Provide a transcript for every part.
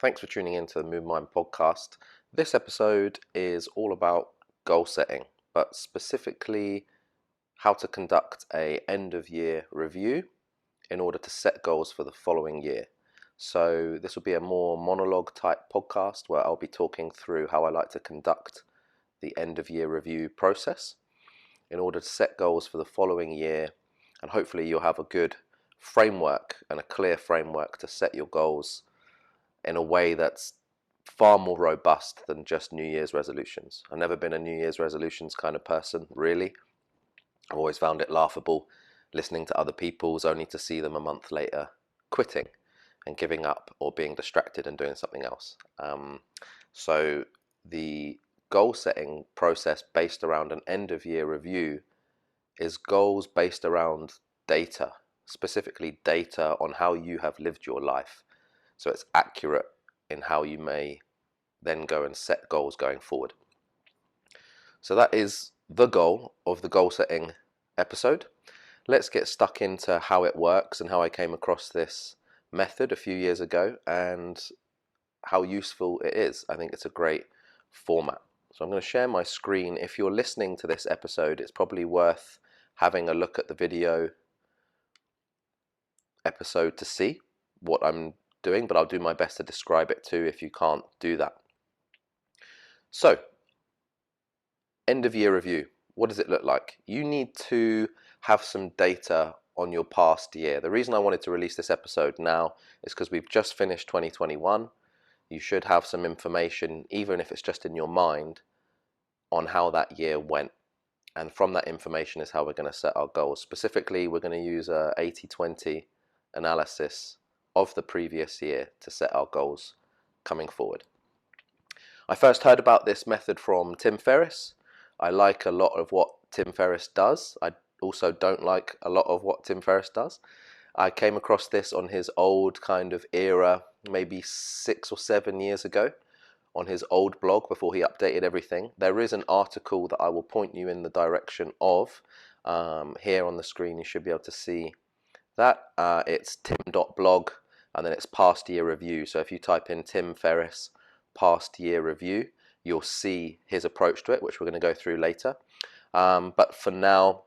Thanks for tuning in to the MoveMind Podcast. This episode is all about goal setting, but specifically how to conduct a end of year review in order to set goals for the following year. So this will be a more monologue type podcast where I'll be talking through how I like to conduct the end of year review process in order to set goals for the following year, and hopefully you'll have a good framework and a clear framework to set your goals in a way that's far more robust than just New Year's resolutions. I've never been a New Year's resolutions kind of person, really. I've always found it laughable listening to other people's only to see them a month later quitting and giving up or being distracted and doing something else. So the goal setting process based around an end of year review is goals based around data, specifically data on how you have lived your life. So it's accurate in how you may then go and set goals going forward. So that is the goal of the goal setting episode. Let's get stuck into how it works and how I came across this method a few years ago and how useful it is. I think it's a great format. So I'm going to share my screen. If you're listening to this episode, it's probably worth having a look at the video episode to see what I'm doing, but I'll do my best to describe it too if you can't do that. So, end of year review. What does it look like? You need to have some data on your past year. The reason I wanted to release this episode now is because we've just finished 2021. You should have some information, even if it's just in your mind, on how that year went. And from that information is how we're going to set our goals. Specifically, we're going to use a 80-20 analysis of the previous year to set our goals coming forward. I first heard about this method from Tim Ferriss. I like a lot of what Tim Ferriss does. I also don't like a lot of what Tim Ferriss does. I came across this on his old kind of era, maybe 6 or 7 years ago, on his old blog before he updated everything. There is an article that I will point you in the direction of. Here on the screen you should be able to see that. It's tim.blog and then it's past year review. So if you type in Tim Ferriss past year review, you'll see his approach to it, which we're going to go through later. But for now,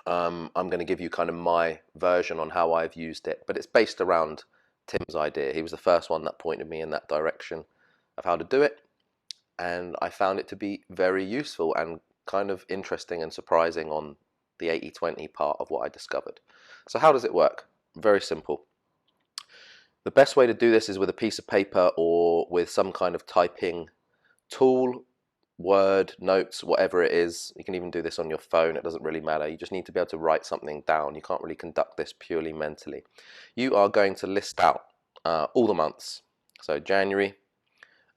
I'm going to give you kind of my version on how I've used it. But it's based around Tim's idea. He was the first one that pointed me in that direction of how to do it. And I found it to be very useful and kind of interesting and surprising on the 80-20 part of what I discovered. So how does it work? Very simple. The best way to do this is with a piece of paper or with some kind of typing tool, Word, notes, whatever it is. You can even do this on your phone. It doesn't really matter. You just need to be able to write something down. You can't really conduct this purely mentally. You are going to list out all the months. So January,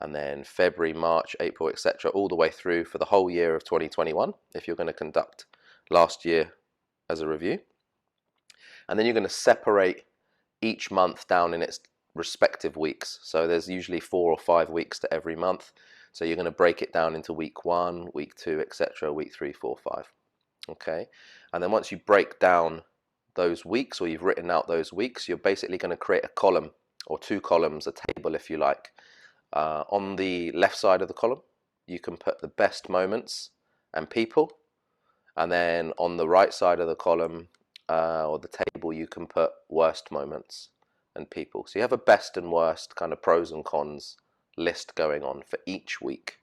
and then February, March, April, etc., all the way through for the whole year of 2021, if you're going to conduct last year as a review. And then you're going to separate each month down in its respective weeks. So there's usually 4 or 5 weeks to every month. So you're going to break it down into week 1, week 2, etc., week 3, 4, 5. Okay. And then once you break down those weeks, or you've written out those weeks, you're basically going to create a column or 2 columns, a table if you like. On the left side of the column, you can put the best moments and people. And then on the right side of the column or the table, you can put worst moments and people. So you have a best and worst kind of pros and cons list going on for each week.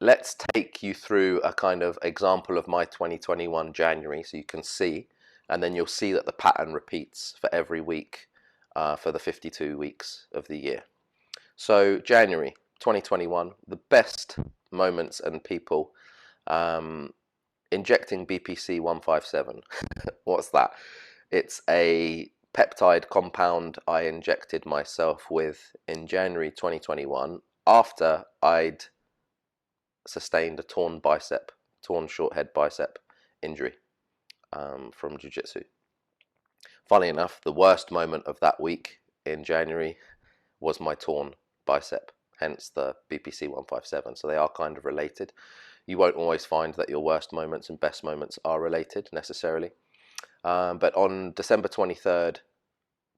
Let's take you through a kind of example of my 2021 January so you can see, and then you'll see that the pattern repeats for every week for the 52 weeks of the year. So January 2021, the best moments and people, injecting BPC 157. What's that? It's a peptide compound I injected myself with in January 2021 after I'd sustained a torn short head bicep injury from jiu-jitsu. Funny enough, the worst moment of that week in January was my torn bicep, hence the BPC 157. So they are kind of related. You won't always find that your worst moments and best moments are related necessarily. But on December 23rd,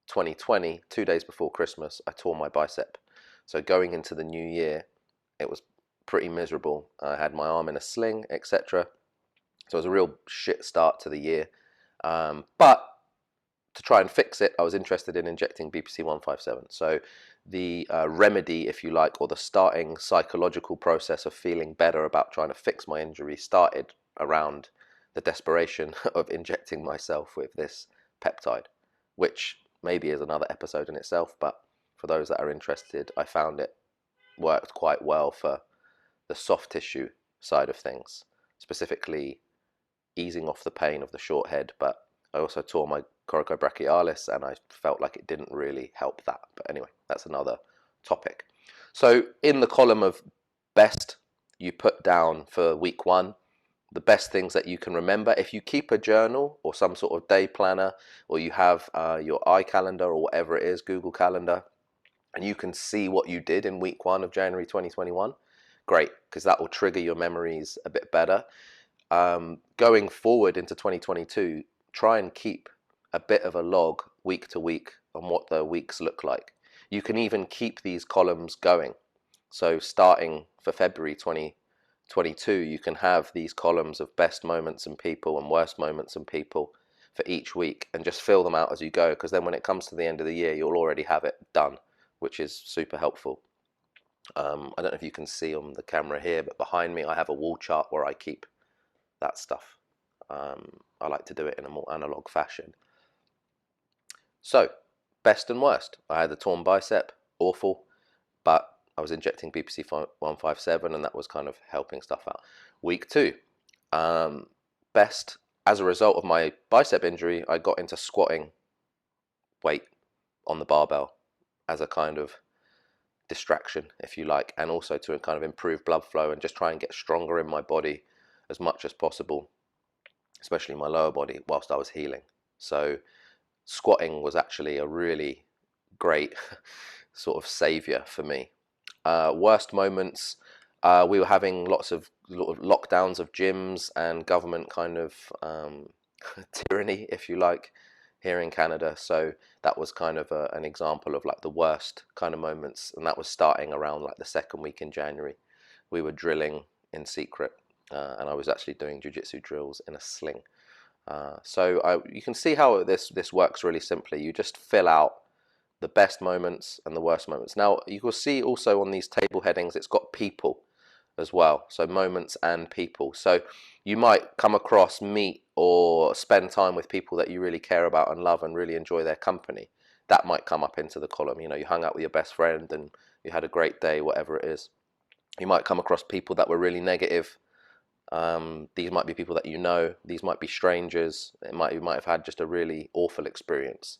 2020, 2 days before Christmas, I tore my bicep. So going into the new year, it was pretty miserable. I had my arm in a sling, etc. So it was a real shit start to the year. But to try and fix it, I was interested in injecting BPC 157. So the remedy, if you like, or the starting psychological process of feeling better about trying to fix my injury started around the desperation of injecting myself with this peptide, which maybe is another episode in itself, but for those that are interested, I found it worked quite well for the soft tissue side of things, specifically easing off the pain of the short head, but I also tore my coracobrachialis and I felt like it didn't really help that. But anyway, that's another topic. So in the column of best, you put down for week 1 the best things that you can remember. If you keep a journal or some sort of day planner, or you have your iCalendar or whatever it is, Google Calendar, and you can see what you did in week 1 of January 2021, great, because that will trigger your memories a bit better. Going forward into 2022, try and keep a bit of a log week to week on what the weeks look like. You can even keep these columns going. So starting for February 2022, you can have these columns of best moments and people and worst moments and people for each week, and just fill them out as you go, because then when it comes to the end of the year, you'll already have it done, which is super helpful. I don't know if you can see on the camera here, but behind me I have a wall chart where I keep that stuff. I like to do it in a more analog fashion. So, best and worst. I had a torn bicep, awful, but I was injecting BPC 157 and that was kind of helping stuff out. Week 2, best, as a result of my bicep injury, I got into squatting weight on the barbell as a kind of distraction, if you like, and also to kind of improve blood flow and just try and get stronger in my body as much as possible, especially my lower body, whilst I was healing. So squatting was actually a really great sort of savior for me. Worst moments, we were having lots of lockdowns of gyms and government kind of tyranny, if you like, here in Canada. So that was kind of an example of like the worst kind of moments, and that was starting around like the second week in January. We were drilling in secret, and I was actually doing jiu-jitsu drills in a sling. So you can see how this works really simply. You just fill out the best moments and the worst moments. Now you will see also on these table headings it's got people as well, so moments and people. So you might come across, meet or spend time with people that you really care about and love and really enjoy their company. That might come up into the column. You know, you hung out with your best friend and you had a great day, whatever it is. You might come across people that were really negative. These might be people that you know. These might be strangers. You might have had just a really awful experience,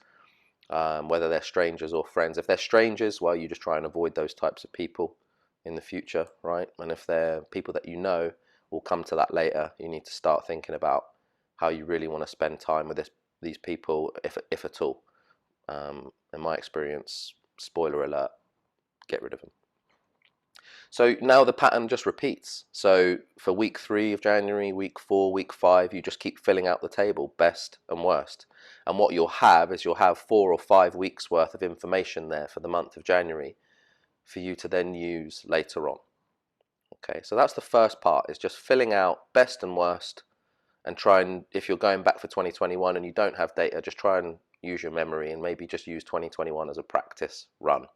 whether they're strangers or friends. If they're strangers, well, you just try and avoid those types of people in the future, right? And if they're people that you know, we'll come to that later. You need to start thinking about how you really want to spend time with these people, if at all. In my experience, spoiler alert, get rid of them. So now the pattern just repeats. So for week 3 of January, week 4, week 5, you just keep filling out the table, best and worst. And what you'll have is you'll have 4 or 5 weeks worth of information there for the month of January for you to then use later on. Okay, so that's the first part, is just filling out best and worst, and try and, if you're going back for 2021 and you don't have data, just try and use your memory and maybe just use 2021 as a practice run.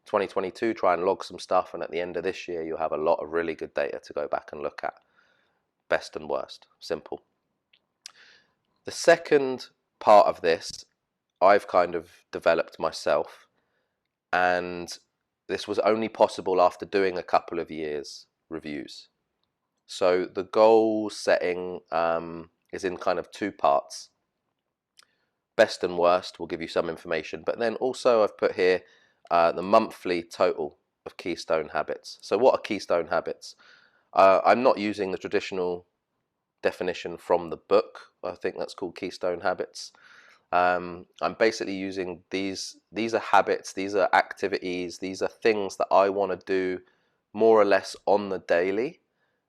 2022, try and log some stuff, and at the end of this year you'll have a lot of really good data to go back and look at. Best and worst, simple. The second part of this I've kind of developed myself, and this was only possible after doing a couple of years reviews. So the goal setting is in kind of 2 parts. Best and worst will give you some information, but then also I've put here the monthly total of Keystone Habits. So what are Keystone Habits? I'm not using the traditional definition from the book. I think that's called Keystone Habits. I'm basically using these are habits, these are activities, these are things that I want to do more or less on the daily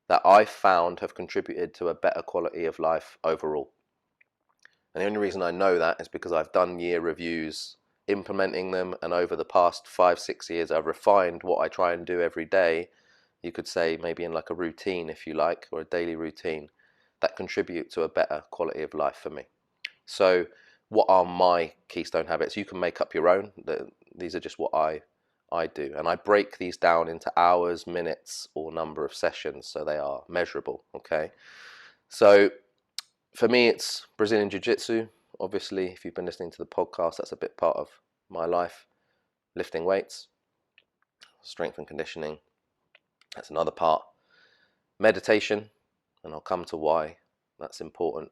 that I found have contributed to a better quality of life overall. And the only reason I know that is because I've done year reviews implementing them, and over the past 5-6 years I've refined what I try and do every day. You could say maybe in like a routine, if you like, or a daily routine that contribute to a better quality of life for me. So what are my keystone habits? You can make up your own. These are just what I do, and I break these down into hours, minutes, or number of sessions, so they are measurable. Okay, so for me it's Brazilian Jiu-Jitsu. Obviously, if you've been listening to the podcast, that's a bit part of my life. Lifting weights, strength and conditioning, that's another part. Meditation, and I'll come to why that's important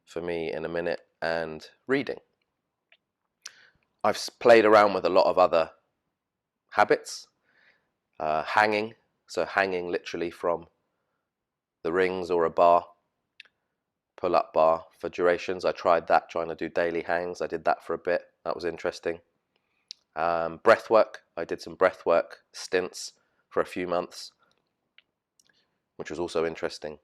for me in a minute. And reading. I've played around with a lot of other habits. Hanging, so hanging literally from the rings or a bar, pull-up bar for durations. I tried that, trying to do daily hangs. I did that for a bit. That was interesting. Breath work. I did some breath work stints for a few months, which was also interesting.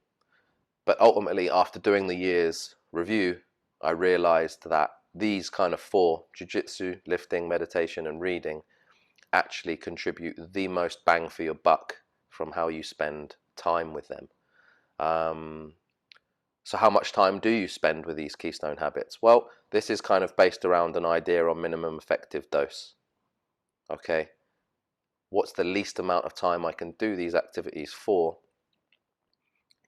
But ultimately, after doing the year's review, I realized that these kind of four, jiu-jitsu, lifting, meditation, and reading, actually contribute the most bang for your buck from how you spend time with them. So how much time do you spend with these keystone habits? Well, this is kind of based around an idea on minimum effective dose. Okay, what's the least amount of time I can do these activities for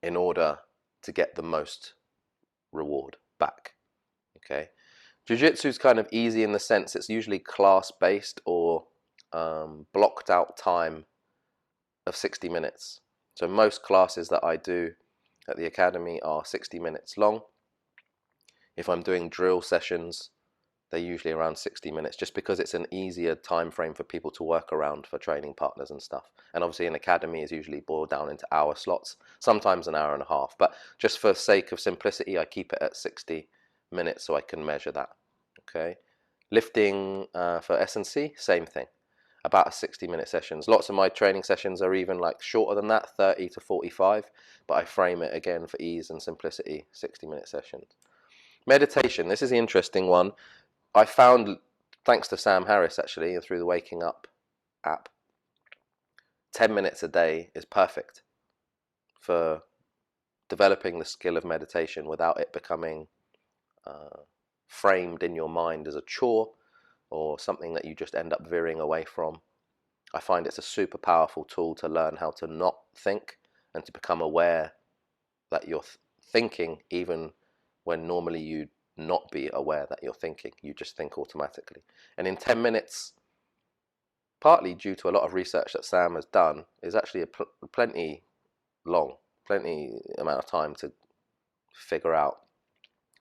in order to get the most reward back? Okay, jiu-jitsu is kind of easy in the sense it's usually class-based or blocked out time of 60 minutes. So most classes that I do at the academy are 60 minutes long. If I'm doing drill sessions, they're usually around 60 minutes, just because it's an easier time frame for people to work around for training partners and stuff. And obviously an academy is usually boiled down into hour slots, sometimes an hour and a half. But just for sake of simplicity, I keep it at 60 minutes so I can measure that. Okay. Lifting for S&C, same thing. About 60-minute sessions. Lots of my training sessions are even like shorter than that, 30 to 45, but I frame it again for ease and simplicity, 60-minute sessions. Meditation, this is the interesting one. I found, thanks to Sam Harris actually, and through the Waking Up app, 10 minutes a day is perfect for developing the skill of meditation without it becoming framed in your mind as a chore or something that you just end up veering away from. I find it's a super powerful tool to learn how to not think and to become aware that you're thinking, even when normally you'd not be aware that you're thinking. You just think automatically. And in 10 minutes, partly due to a lot of research that Sam has done, is actually plenty amount of time to figure out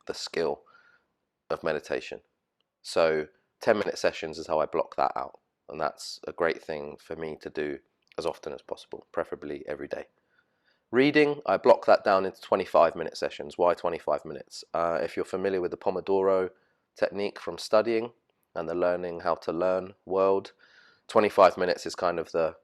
the skill of meditation. So 10-minute sessions is how I block that out, and that's a great thing for me to do as often as possible, preferably every day. Reading, I block that down into 25-minute sessions. Why 25 minutes? If you're familiar with the Pomodoro technique from studying and the learning how to learn world, 25 minutes is kind of the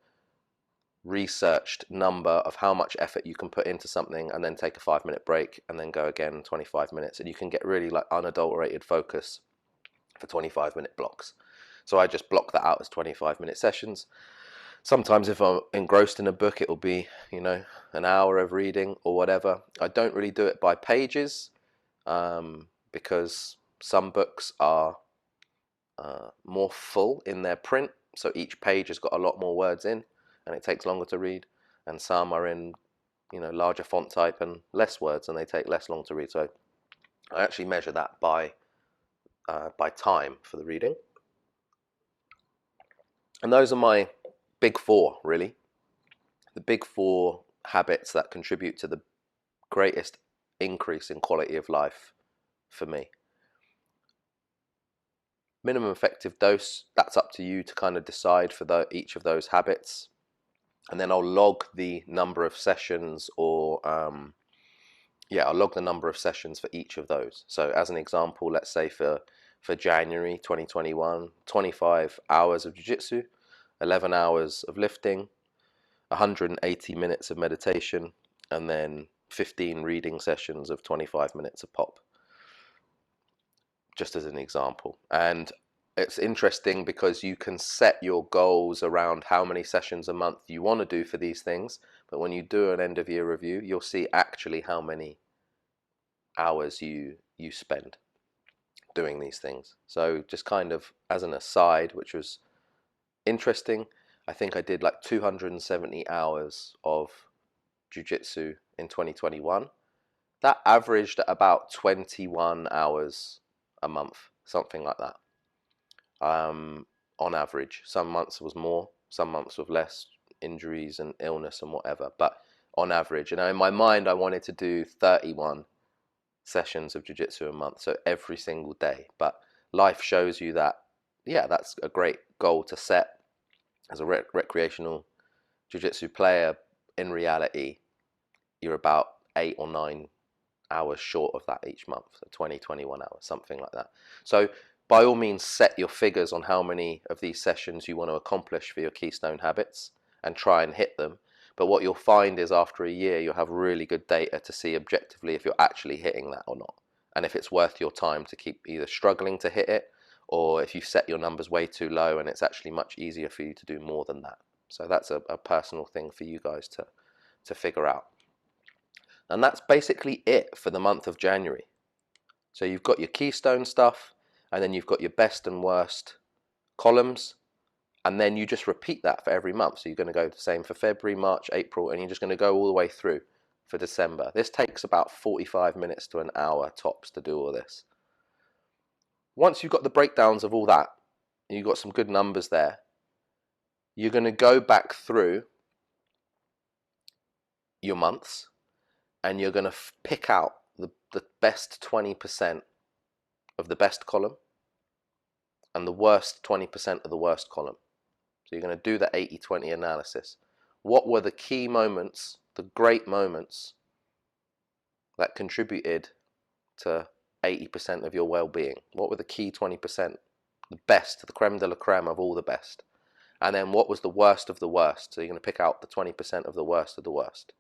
researched number of how much effort you can put into something and then take a 5-minute break and then go again 25 minutes, and you can get really like unadulterated focus for 25-minute blocks. So I just block that out as 25-minute sessions. Sometimes if I'm engrossed in a book, it'll be, an hour of reading or whatever. I don't really do it by pages because some books are more full in their print, so each page has got a lot more words in and it takes longer to read, and some are in larger font type and less words and they take less long to read. So I actually measure that by time for the reading. And those are my big four, really. The big four habits that contribute to the greatest increase in quality of life for me. Minimum effective dose, that's up to you to kind of decide for each of those habits. And then I'll log the number of sessions I'll log the number of sessions for each of those. So as an example, let's say for January 2021, 25 hours of jiu-jitsu, 11 hours of lifting, 180 minutes of meditation, and then 15 reading sessions of 25 minutes a pop, just as an example. And it's interesting because you can set your goals around how many sessions a month you want to do for these things, but when you do an end of year review, you'll see actually how many hours you spend doing these things. So just kind of as an aside, which was interesting, I think I did like 270 hours of jiu-jitsu in 2021. That averaged at about 21 hours a month, something like that. On average, some months was more, some months with less injuries and illness and whatever, but on average. And in my mind, I wanted to do 31 sessions of jiu-jitsu a month, so every single day. But life shows you that, yeah, that's a great goal to set as a recreational jiu-jitsu player. In reality, you're about 8 or 9 hours short of that each month, so 20, 21 hours, something like that. So by all means, set your figures on how many of these sessions you want to accomplish for your Keystone Habits and try and hit them. But what you'll find is after a year, you'll have really good data to see objectively if you're actually hitting that or not, and if it's worth your time to keep either struggling to hit it, or if you set your numbers way too low and it's actually much easier for you to do more than that. So that's a personal thing for you guys to figure out. And that's basically it for the month of January. So you've got your Keystone stuff, and then you've got your best and worst columns, and then you just repeat that for every month. So you're going to go the same for February, March, April, and you're just going to go all the way through for December. This takes about 45 minutes to an hour tops to do all this. Once you've got the breakdowns of all that, and you've got some good numbers there, you're going to go back through your months, and you're going to pick out the best 20% of the best column and the worst 20% of the worst column. So you're going to do the 80-20 analysis. What were the key moments, the great moments that contributed to 80% of your well-being? What were the key 20%? The best, the creme de la creme of all the best. And then what was the worst of the worst? So you're going to pick out the 20% of the worst of the worst.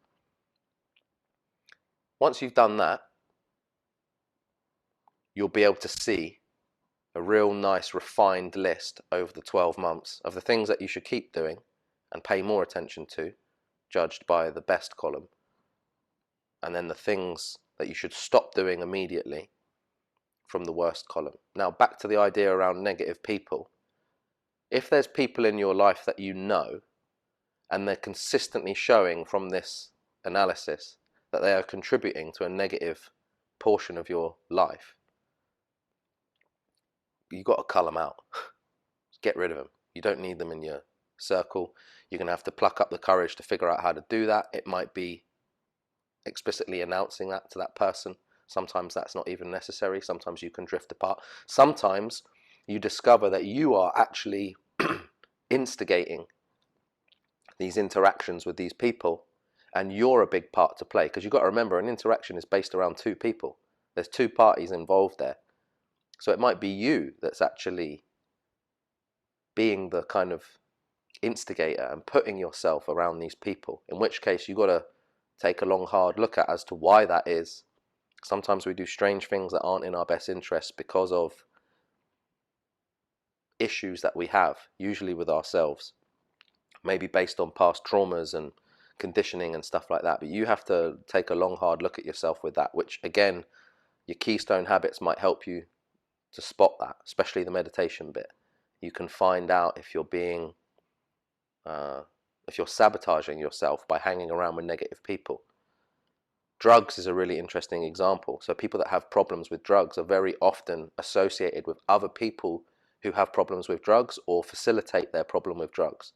Once you've done that, you'll be able to see a real nice refined list over the 12 months of the things that you should keep doing and pay more attention to, judged by the best column, and then the things that you should stop doing immediately from the worst column. Now back to the idea around negative people. If there's people in your life that you know and they're consistently showing from this analysis that they are contributing to a negative portion of your life, you've got to cull them out. Get rid of them. You don't need them in your circle. You're going to have to pluck up the courage to figure out how to do that. It might be explicitly announcing that to that person. Sometimes that's not even necessary. Sometimes you can drift apart. Sometimes you discover that you are actually instigating these interactions with these people, and you're a big part to play, because you've got to remember an interaction is based around two people. There's two parties involved there. So it might be you that's actually being the kind of instigator and putting yourself around these people, in which case you've got to take a long hard look at as to why that is. Sometimes we do strange things that aren't in our best interest because of issues that we have, usually with ourselves, maybe based on past traumas and conditioning and stuff like that. But you have to take a long hard look at yourself with that, which again, your Keystone Habits might help you to spot that, especially the meditation bit. You can find out if you're being if you're sabotaging yourself by hanging around with negative people. Drugs is a really interesting example. So people that have problems with drugs are very often associated with other people who have problems with drugs or facilitate their problem with drugs.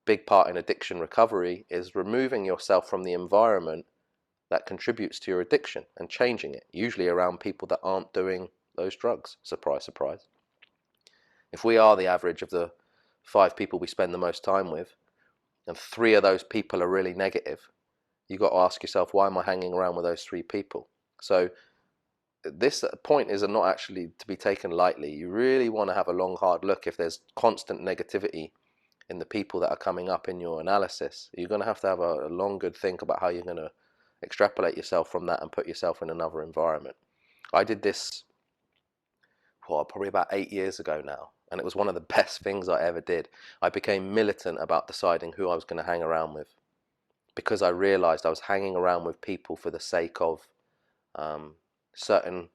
Big part in addiction recovery is removing yourself from the environment that contributes to your addiction and changing it, usually around people that aren't doing those drugs. Surprise, surprise. If we are the average of the 5 people we spend the most time with, and 3 of those people are really negative, you've got to ask yourself, why am I hanging around with those 3 people? So this point is not actually to be taken lightly. You really want to have a long, hard look. If there's constant negativity in the people that are coming up in your analysis, you're going to have a long, good think about how you're going to extrapolate yourself from that and put yourself in another environment. I did this probably about 8 years ago now, and it was one of the best things I ever did. I became militant about deciding who I was going to hang around with, because I realized I was hanging around with people for the sake of certain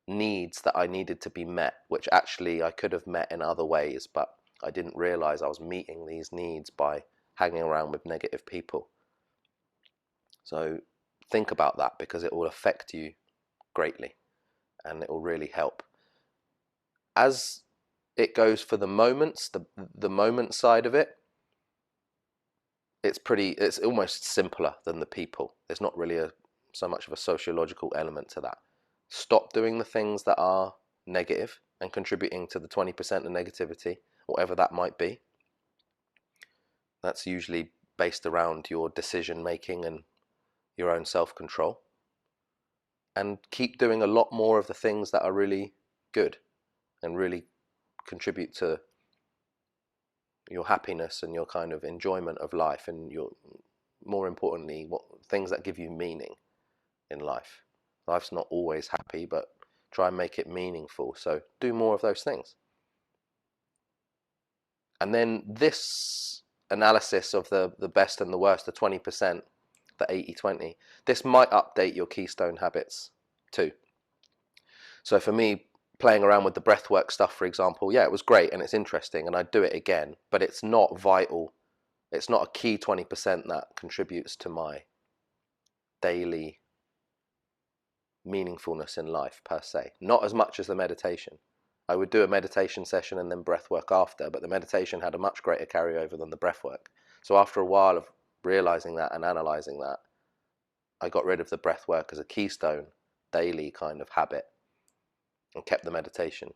needs that I needed to be met, which actually I could have met in other ways, but I didn't realize I was meeting these needs by hanging around with negative people. So think about that, because it will affect you greatly and it will really help. As it goes for the moments, the moment side of it, it's almost simpler than the people. There's not really so much of a sociological element to that. Stop doing the things that are negative and contributing to the 20% of negativity, whatever that might be. That's usually based around your decision making and your own self-control. And keep doing a lot more of the things that are really good and really contribute to your happiness and your kind of enjoyment of life, and your, more importantly, things that give you meaning in life. Life's not always happy, but try and make it meaningful. So do more of those things. And then this analysis of the best and the worst, the 20%, the 80-20, this might update your Keystone Habits too. So for me, playing around with the breathwork stuff, for example, yeah, it was great and it's interesting and I'd do it again, but it's not vital. It's not a key 20% that contributes to my daily meaningfulness in life per se. Not as much as the meditation. I would do a meditation session and then breathwork after, but the meditation had a much greater carryover than the breathwork. So after a while of realizing that and analyzing that, I got rid of the breathwork as a keystone daily kind of habit and kept the meditation.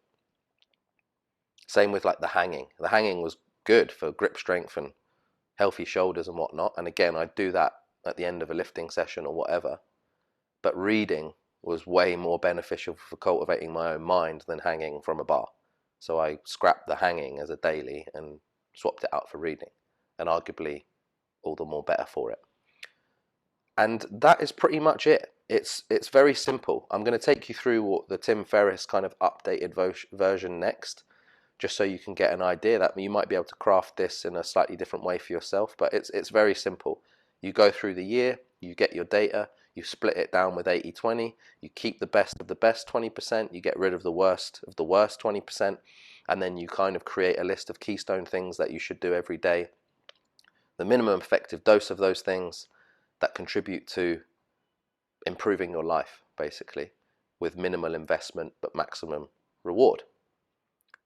Same with like the hanging. The hanging was good for grip strength and healthy shoulders and whatnot. And again, I'd do that at the end of a lifting session or whatever. But reading was way more beneficial for cultivating my own mind than hanging from a bar. So I scrapped the hanging as a daily and swapped it out for reading. And arguably all the more better for it. And that is pretty much it. It's very simple. I'm going to take you through what the Tim Ferriss kind of updated version next, just so you can get an idea that you might be able to craft this in a slightly different way for yourself. But it's very simple. You go through the year, you get your data, you split it down with 80-20, you keep the best of the best 20%, you get rid of the worst 20%, and then you kind of create a list of keystone things that you should do every day. The minimum effective dose of those things that contribute to improving your life, basically, with minimal investment but maximum reward.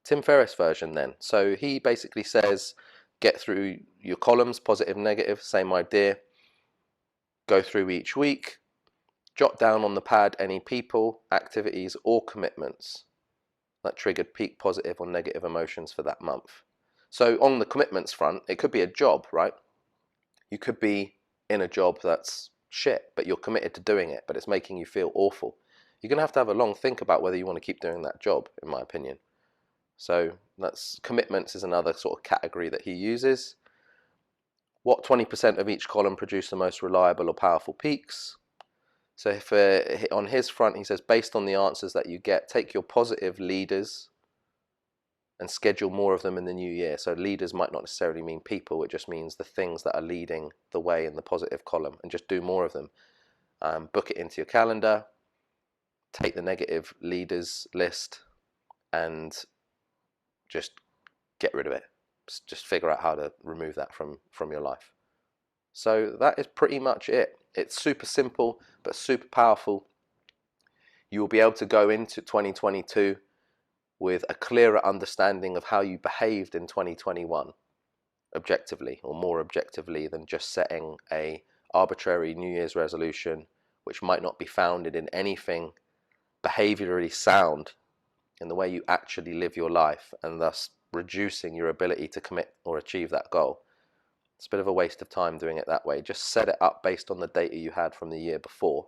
Tim Ferriss version then. So he basically says, get through your columns, positive, negative, same idea. Go through each week, jot down on the pad any people, activities or commitments that triggered peak positive or negative emotions for that month. So on the commitments front, it could be a job, right? You could be in a job that's shit, but you're committed to doing it, but it's making you feel awful. You're going to have a long think about whether you want to keep doing that job, in my opinion. So that's commitments is another sort of category that he uses. What 20% of each column produce the most reliable or powerful peaks? So if on his front, he says, based on the answers that you get, take your positive leaders and schedule more of them in the new year. So leaders might not necessarily mean people. It just means the things that are leading the way in the positive column, and just do more of them. Book it into your calendar, take the negative leaders list and just get rid of it. Just figure out how to remove that from your life. So that is pretty much it. It's super simple, but super powerful. You will be able to go into 2022 with a clearer understanding of how you behaved in 2021 objectively, or more objectively than just setting a arbitrary New Year's resolution, which might not be founded in anything behaviorally sound in the way you actually live your life, and thus reducing your ability to commit or achieve that goal. It's a bit of a waste of time doing it that way. Just set it up based on the data you had from the year before.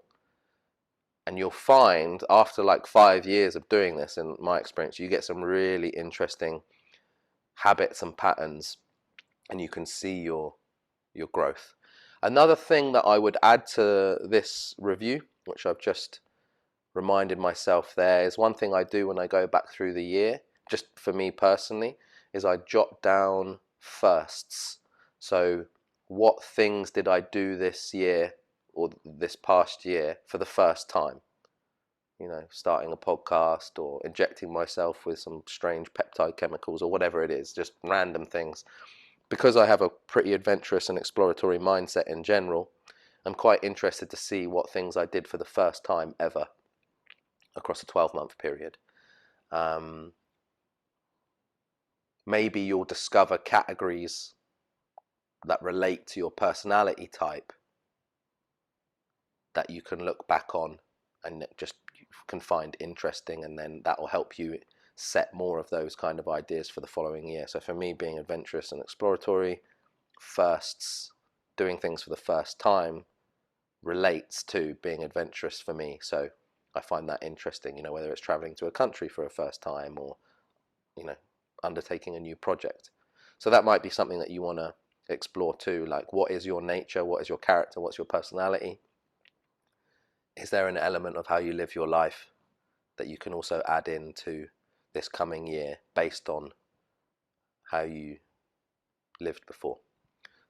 And you'll find after like 5 years of doing this, in my experience, you get some really interesting habits and patterns, and you can see your growth. Another thing that I would add to this review, which I've just reminded myself there is one thing I do when I go back through the year, just for me personally, is I jot down firsts. So what things did I do this year or this past year for the first time? You know, starting a podcast or injecting myself with some strange peptide chemicals or whatever it is, just random things. Because I have a pretty adventurous and exploratory mindset in general, I'm quite interested to see what things I did for the first time ever across a 12-month period. Maybe you'll discover categories that relate to your personality type that you can look back on and just can find interesting, and then that will help you set more of those kind of ideas for the following year. So for me, being adventurous and exploratory, firsts, doing things for the first time, relates to being adventurous for me. So I find that interesting, you know, whether it's traveling to a country for a first time or, you know, undertaking a new project. So that might be something that you want to explore too, like what is your nature, what is your character, what's your personality? Is there an element of how you live your life that you can also add into this coming year based on how you lived before?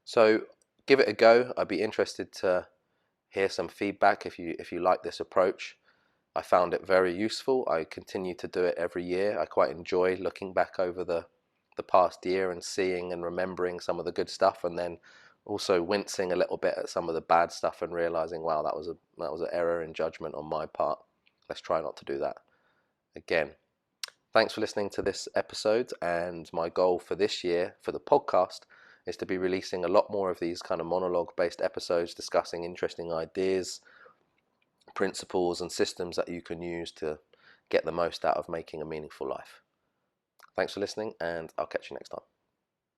So give it a go. I'd be interested to hear some feedback if you like this approach. I found it very useful. I continue to do it every year. I quite enjoy looking back over the past year and seeing and remembering some of the good stuff, and then also wincing a little bit at some of the bad stuff and realizing, wow, that was an error in judgment on my part. Let's try not to do that again. Thanks for listening to this episode, and my goal for this year for the podcast is to be releasing a lot more of these kind of monologue based episodes discussing interesting ideas, principles and systems that you can use to get the most out of making a meaningful life. Thanks for listening, and I'll catch you next time.